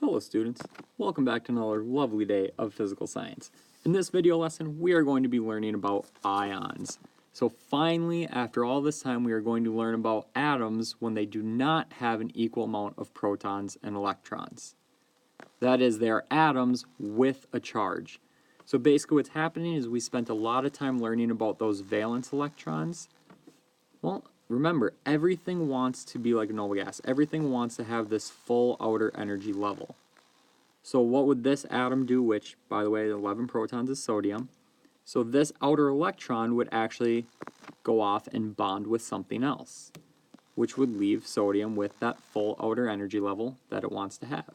Hello students, welcome back to another lovely day of physical science. In this video lesson, we are going to be learning about ions. So finally, after all this time, we are going to learn about atoms when they do not have an equal amount of protons and electrons. That is, they are atoms with a charge. So basically what's happening is we spent a lot of time learning about those valence electrons. Well, remember, everything wants to be like a noble gas. Everything wants to have this full outer energy level. So what would this atom do, which, by the way, 11 protons is sodium. So this outer electron would actually go off and bond with something else, which would leave sodium with that full outer energy level that it wants to have.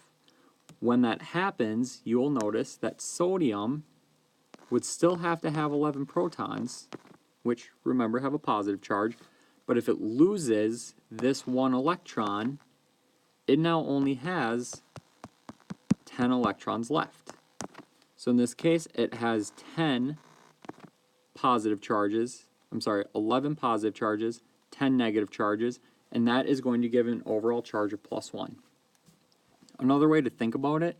When that happens, you'll notice that sodium would still have to have 11 protons, which, remember, have a positive charge. But if it loses this one electron, it now only has 10 electrons left. So in this case, it has 11 positive charges, 10 negative charges, and that is going to give an overall charge of +1. Another way to think about it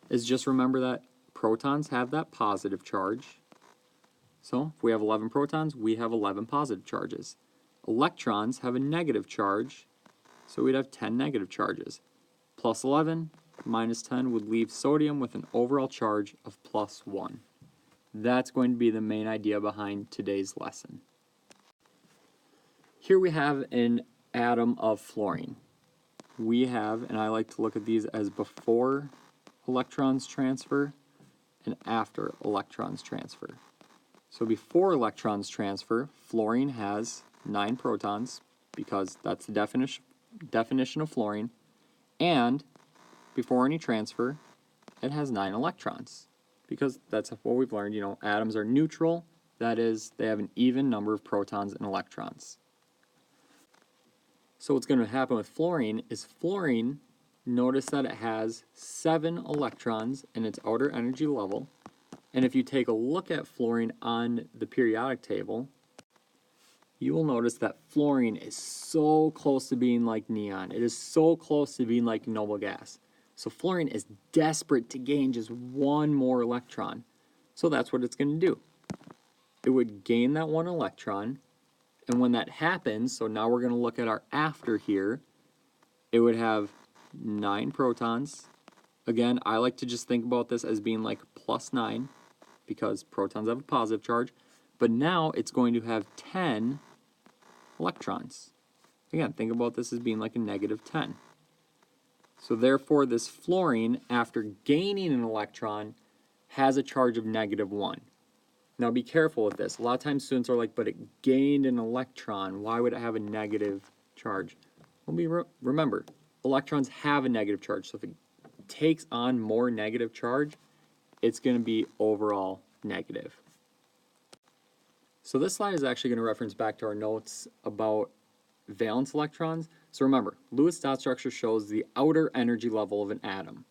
is just remember that protons have that positive charge. So if we have 11 protons, we have 11 positive charges. Electrons have a negative charge, so we'd have 10 negative charges. Plus 11 minus 10 would leave sodium with an overall charge of +1. That's going to be the main idea behind today's lesson. Here we have an atom of fluorine. We have, and I like to look at these as before electrons transfer and after electrons transfer. So before electrons transfer, fluorine has 9 protons, because that's the definition of fluorine, and before any transfer, it has 9 electrons, because that's what we've learned, atoms are neutral, that is, they have an even number of protons and electrons. So what's going to happen with fluorine is fluorine, notice that it has 7 electrons in its outer energy level, and if you take a look at fluorine on the periodic table, you will notice that fluorine is so close to being like neon. It is so close to being like noble gas. So fluorine is desperate to gain just one more electron. So that's what it's going to do. It would gain that one electron, and when that happens, so now we're going to look at our after here, it would have 9 protons. Again, I like to just think about this as being like +9, because protons have a positive charge. But now it's going to have 10 electrons. Again, think about this as being like a -10. So therefore, this fluorine, after gaining an electron, has a charge of -1. Now be careful with this. A lot of times students are like, but it gained an electron. Why would it have a negative charge? Well, remember, electrons have a negative charge. So if it takes on more negative charge, it's going to be overall negative. So this slide is actually going to reference back to our notes about valence electrons. So remember, Lewis dot structure shows the outer energy level of an atom,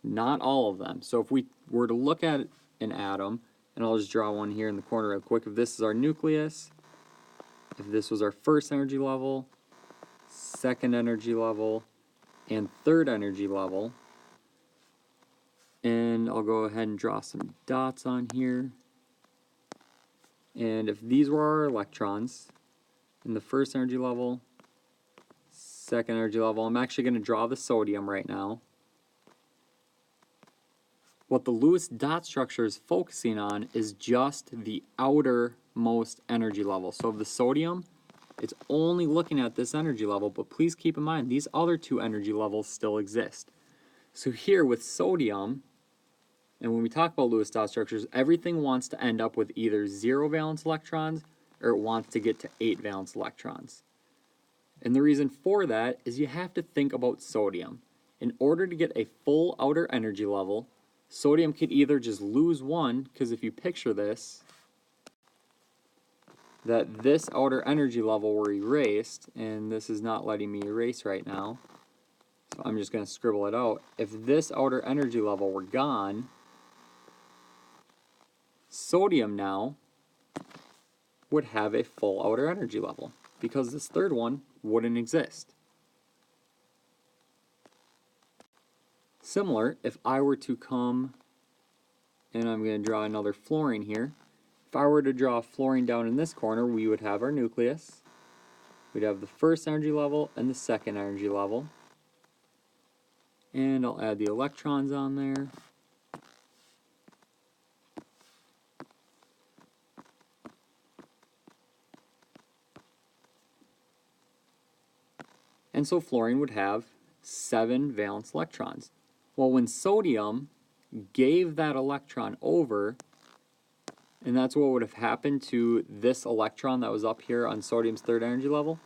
not all of them. So if we were to look at an atom, and I'll just draw one here in the corner real quick. If this is our nucleus, if this was our first energy level, second energy level, and third energy level, and I'll go ahead and draw some dots on here. And if these were our electrons in the first energy level, second energy level, I'm actually going to draw the sodium right now. What the Lewis dot structure is focusing on is just the outermost energy level. So of the sodium, it's only looking at this energy level, but please keep in mind these other 2 energy levels still exist. So here with sodium, and when we talk about Lewis dot structures, everything wants to end up with either 0 valence electrons or it wants to get to 8 valence electrons. And the reason for that is you have to think about sodium. In order to get a full outer energy level, sodium could either just lose 1, because if you picture this, that this outer energy level were erased, and this is not letting me erase right now, so I'm just going to scribble it out. If this outer energy level were gone, sodium now would have a full outer energy level, because this third one wouldn't exist. Similar, if I were to come, and I'm going to draw another fluorine here. If I were to draw a fluorine down in this corner, we would have our nucleus. We'd have the first energy level and the second energy level. And I'll add the electrons on there. And so fluorine would have 7 valence electrons. Well, when sodium gave that electron over, and that's what would have happened to this electron that was up here on sodium's third energy level,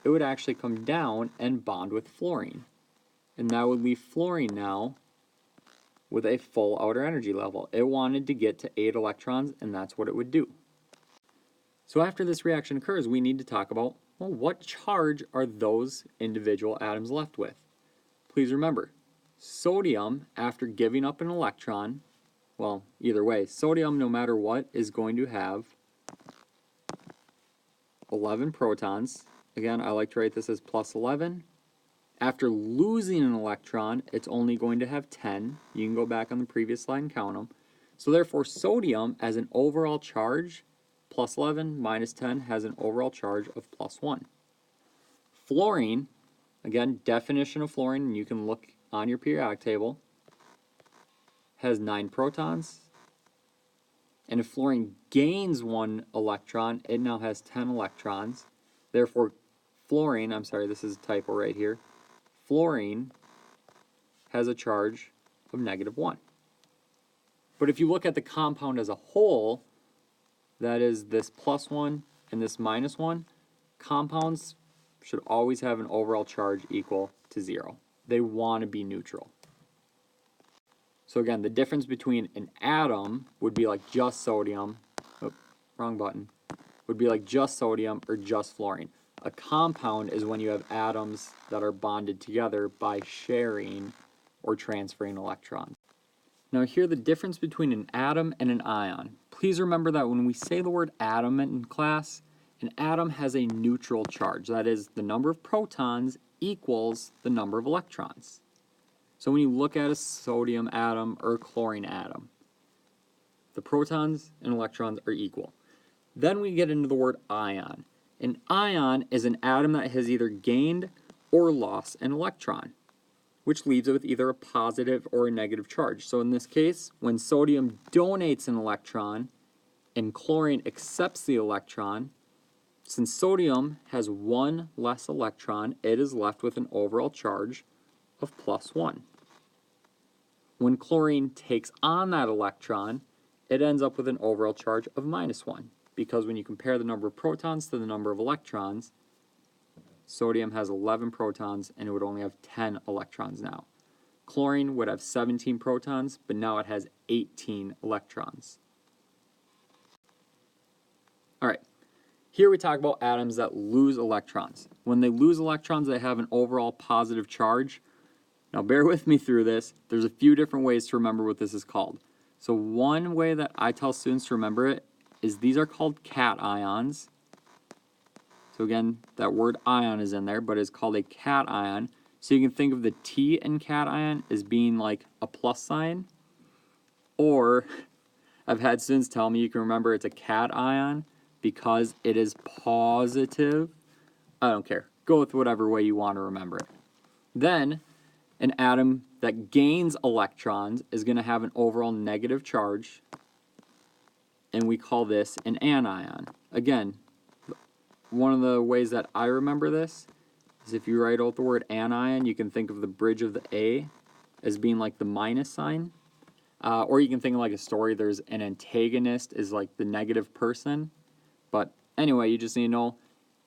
it would actually come down and bond with fluorine. And that would leave fluorine now with a full outer energy level. It wanted to get to 8 electrons, and that's what it would do. So after this reaction occurs, we need to talk about, well, what charge are those individual atoms left with? Please remember, sodium, after giving up an electron, well, either way, sodium, no matter what, is going to have 11 protons. Again, I like to write this as plus 11. After losing an electron, it's only going to have 10. You can go back on the previous slide and count them. So therefore, sodium, as an overall charge, plus 11 minus 10 has an overall charge of plus 1. Fluorine, again, definition of fluorine, and you can look on your periodic table, has 9 protons. And if fluorine gains 1 electron, it now has 10 electrons. Therefore, fluorine, I'm sorry, this is a typo right here, fluorine has a charge of -1. But if you look at the compound as a whole, that is this plus 1 and this minus 1, compounds should always have an overall charge equal to 0. They want to be neutral. So again, the difference between an atom would be like just sodium, wrong button, would be like just sodium or just fluorine. A compound is when you have atoms that are bonded together by sharing or transferring electrons. Now here, the difference between an atom and an ion. Please remember that when we say the word atom in class, an atom has a neutral charge. That is, the number of protons equals the number of electrons. So when you look at a sodium atom or a chlorine atom, the protons and electrons are equal. Then we get into the word ion. An ion is an atom that has either gained or lost an electron, which leaves it with either a positive or a negative charge. So in this case, when sodium donates an electron and chlorine accepts the electron, since sodium has 1 less electron, it is left with an overall charge of plus 1. When chlorine takes on that electron, it ends up with an overall charge of -1, because when you compare the number of protons to the number of electrons, sodium has 11 protons and it would only have 10 electrons now. Chlorine would have 17 protons, but now it has 18 electrons. All right, here we talk about atoms that lose electrons. When they lose electrons, they have an overall positive charge. Now bear with me through this. There's a few different ways to remember what this is called. So one way that I tell students to remember it is these are called cations. So again, that word ion is in there, but it's called a cation. So you can think of the T in cation as being like a plus sign. Or I've had students tell me you can remember it's a cation because it is positive. I don't care. Go with whatever way you want to remember it. Then an atom that gains electrons is going to have an overall negative charge, and we call this an anion. Again, one of the ways that I remember this is if you write out the word anion, you can think of the bridge of the A as being like the minus sign. Or you can think of like a story, there's an antagonist is like the negative person. But anyway, you just need to know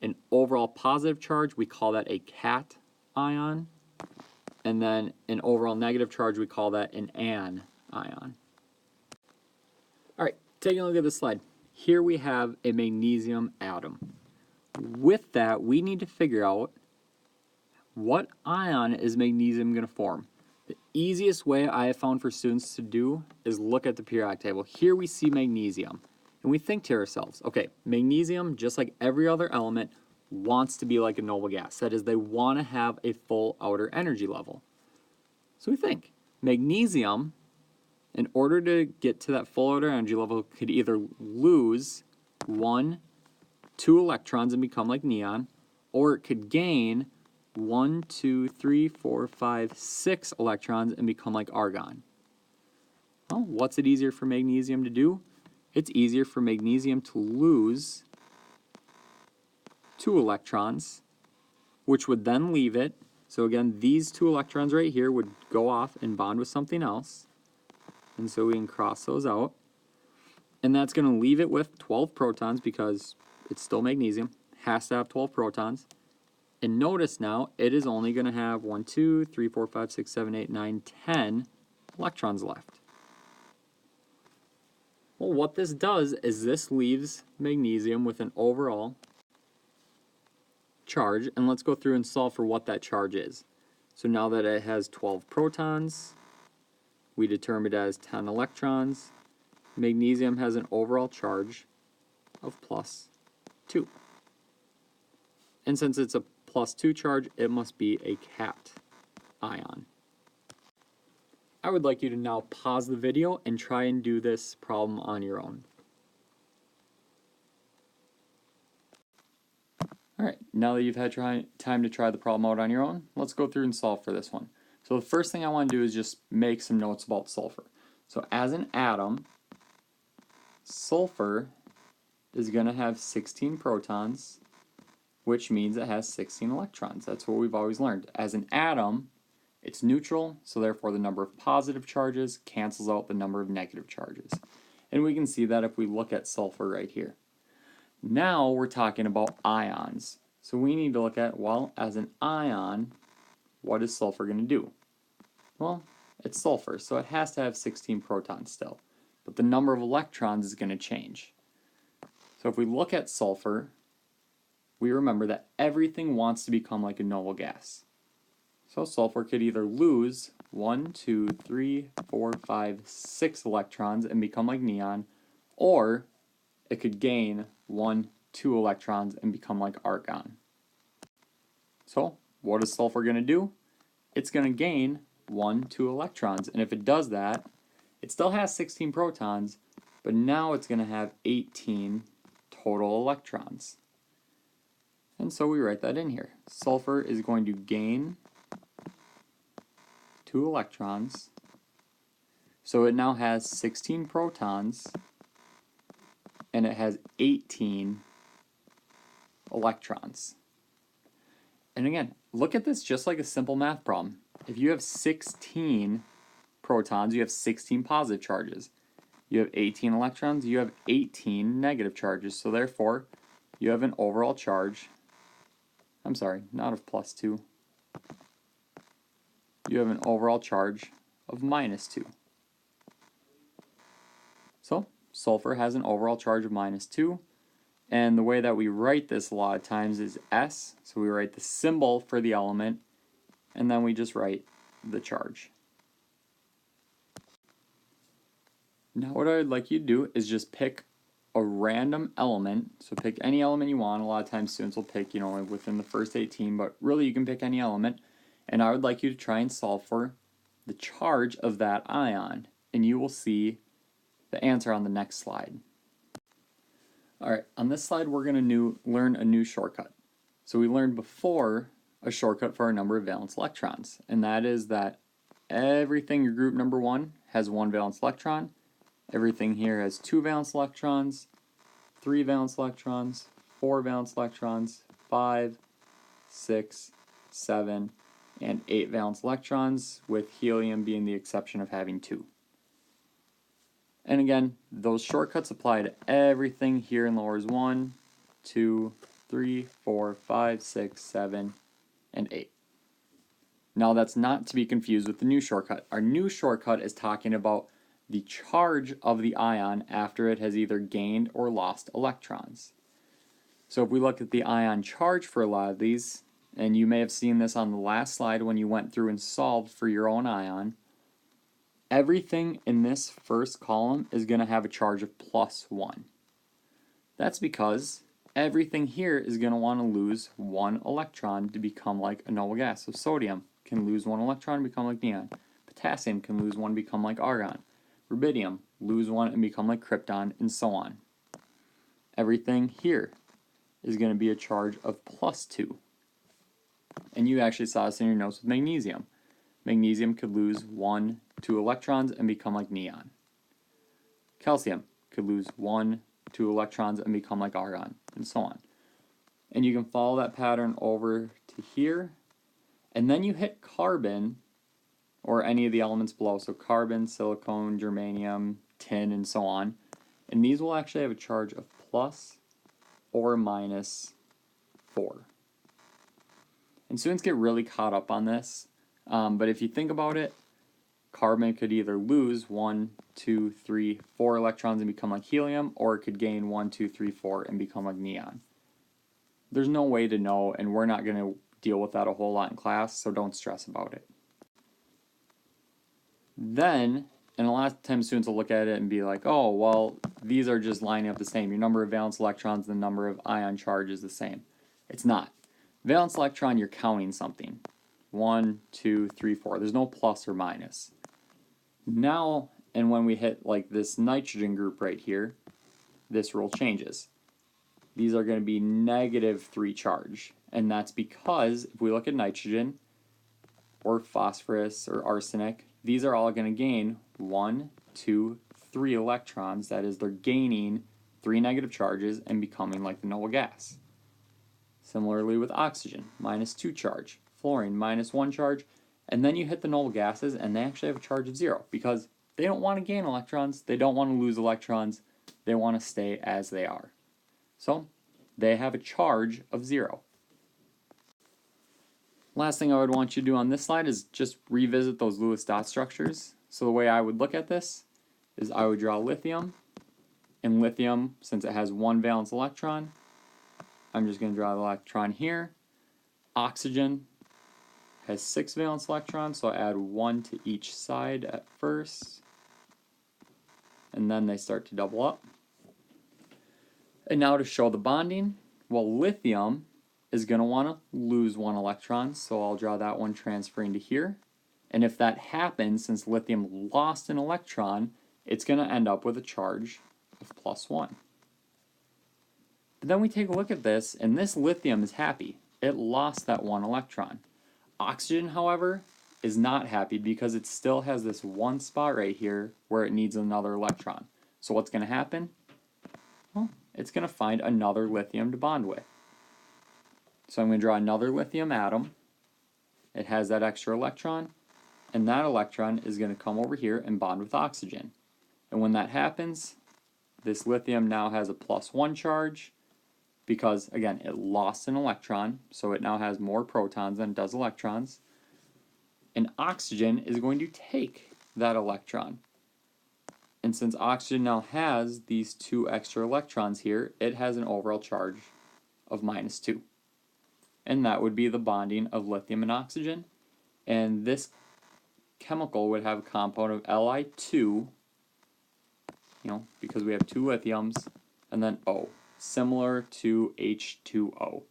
an overall positive charge, we call that a cation. And then an overall negative charge, we call that an anion. All right, taking a look at this slide. Here we have a magnesium atom. With that, we need to figure out what ion is magnesium going to form. The easiest way I have found for students to do is look at the periodic table. Here we see magnesium, and we think to ourselves, okay, magnesium, just like every other element, wants to be like a noble gas. That is, they want to have a full outer energy level. So we think, Magnesium, in order to get to that full outer energy level, could either lose 1, 2 electrons and become like neon, or it could gain 1, 2, 3, 4, 5, 6 electrons and become like argon. Well, what's it easier for magnesium to do? It's easier for magnesium to lose 2 electrons, which would then leave it. So again, these 2 electrons right here would go off and bond with something else. And so we can cross those out. And that's going to leave it with 12 protons because it's still magnesium. Has to have 12 protons. And notice now, it is only going to have 1, 2, 3, 4, 5, 6, 7, 8, 9, 10 electrons left. Well, what this does is this leaves magnesium with an overall charge. And let's go through and solve for what that charge is. So now that it has 12 protons, we determined it as 10 electrons. Magnesium has an overall charge of +2. And since it's a +2 charge, it must be a cation ion. I would like you to now pause the video and try and do this problem on your own. Alright, now that you've had time to try the problem out on your own, let's go through and solve for this one. So the first thing I want to do is just make some notes about sulfur. So as an atom, sulfur is going to have 16 protons, which means it has 16 electrons. That's what we've always learned. As an atom, it's neutral, so therefore the number of positive charges cancels out the number of negative charges. And we can see that if we look at sulfur right here. Now we're talking about ions. So we need to look at, well, as an ion, what is sulfur going to do? Well, it's sulfur, so it has to have 16 protons still. But the number of electrons is going to change. So if we look at sulfur, we remember that everything wants to become like a noble gas. So sulfur could either lose 1, 2, 3, 4, 5, 6 electrons and become like neon, or it could gain 1, 2 electrons and become like argon. So what is sulfur going to do? It's going to gain 1, 2 electrons, and if it does that, it still has 16 protons, but now it's going to have 18 total electrons. And so we write that in here. Sulfur is going to gain 2 electrons, so it now has 16 protons, and it has 18 electrons. And again, look at this just like a simple math problem. If you have 16 protons, you have 16 positive charges. You have 18 electrons, you have 18 negative charges. So therefore, you have an overall charge, I'm sorry, not of +2. You have an overall charge of -2. So sulfur has an overall charge of -2. And the way that we write this a lot of times is S. So we write the symbol for the element, and then we just write the charge. Now what I would like you to do is just pick a random element. So pick any element you want. A lot of times students will pick, within the first 18, but really you can pick any element. And I would like you to try and solve for the charge of that ion. And you will see the answer on the next slide. Alright, on this slide we're going to learn a new shortcut. So we learned before a shortcut for our number of valence electrons, and that is that everything in group number 1 has 1 valence electron, everything here has 2 valence electrons, 3 valence electrons, 4 valence electrons, 5, 6, 7, and 8 valence electrons, with helium being the exception of having 2. And again, those shortcuts apply to everything here in lowers 1, 2, 3, 4, 5, 6, 7, and 8. Now that's not to be confused with the new shortcut. Our new shortcut is talking about the charge of the ion after it has either gained or lost electrons. So if we look at the ion charge for a lot of these, and you may have seen this on the last slide when you went through and solved for your own ion, everything in this first column is going to have a charge of +1. That's because everything here is going to want to lose 1 electron to become like a noble gas. So sodium can lose 1 electron and become like neon. Potassium can lose 1 and become like argon. Rubidium, lose 1 and become like krypton, and so on. Everything here is going to be a charge of +2. And you actually saw this in your notes with magnesium. Magnesium could lose 1, 2 electrons and become like neon. Calcium could lose 1, 2 electrons and become like argon, and so on. And you can follow that pattern over to here. And then you hit carbon, or any of the elements below. So carbon, silicon, germanium, tin, and so on. And these will actually have a charge of plus or minus 4. And students get really caught up on this. But if you think about it, carbon could either lose 1, 2, 3, 4 electrons and become like helium, or it could gain 1, 2, 3, 4 and become like neon. There's no way to know, and we're not going to deal with that a whole lot in class, so don't stress about it. Then, and a lot of times students will look at it and be like, oh, well, these are just lining up the same. Your number of valence electrons and the number of ion charge is the same. It's not. Valence electron, you're counting something. 1, 2, 3, 4. There's no plus or minus. Now, and when we hit like this nitrogen group right here, this rule changes. These are going to be -3 charge. And that's because if we look at nitrogen or phosphorus or arsenic, these are all going to gain 1, 2, 3 electrons. That is, they're gaining 3 negative charges and becoming like the noble gas. Similarly with oxygen, -2 charge. Fluorine, -1 charge. And then you hit the noble gases and they actually have a charge of 0 because they don't want to gain electrons. They don't want to lose electrons. They want to stay as they are. So they have a charge of 0. Last thing I would want you to do on this slide is just revisit those Lewis dot structures. So the way I would look at this is I would draw lithium. And lithium, since it has 1 valence electron, I'm just going to draw the electron here. Oxygen has 6 valence electrons, so I add 1 to each side at first. And then they start to double up. And now to show the bonding, well, lithium is going to want to lose 1 electron, so I'll draw that one transferring to here. And if that happens, since lithium lost an electron, it's going to end up with a charge of +1. But then we take a look at this, and this lithium is happy. It lost that 1 electron. Oxygen, however, is not happy because it still has this one spot right here where it needs another electron. So what's going to happen? Well, it's going to find another lithium to bond with. So I'm going to draw another lithium atom. It has that extra electron, and that electron is going to come over here and bond with oxygen. And when that happens, this lithium now has a +1 charge because, again, it lost an electron, so it now has more protons than it does electrons. And oxygen is going to take that electron. And since oxygen now has these 2 extra electrons here, it has an overall charge of -2. And that would be the bonding of lithium and oxygen. And this chemical would have a compound of Li2, because we have 2 lithiums, and then O, similar to H2O.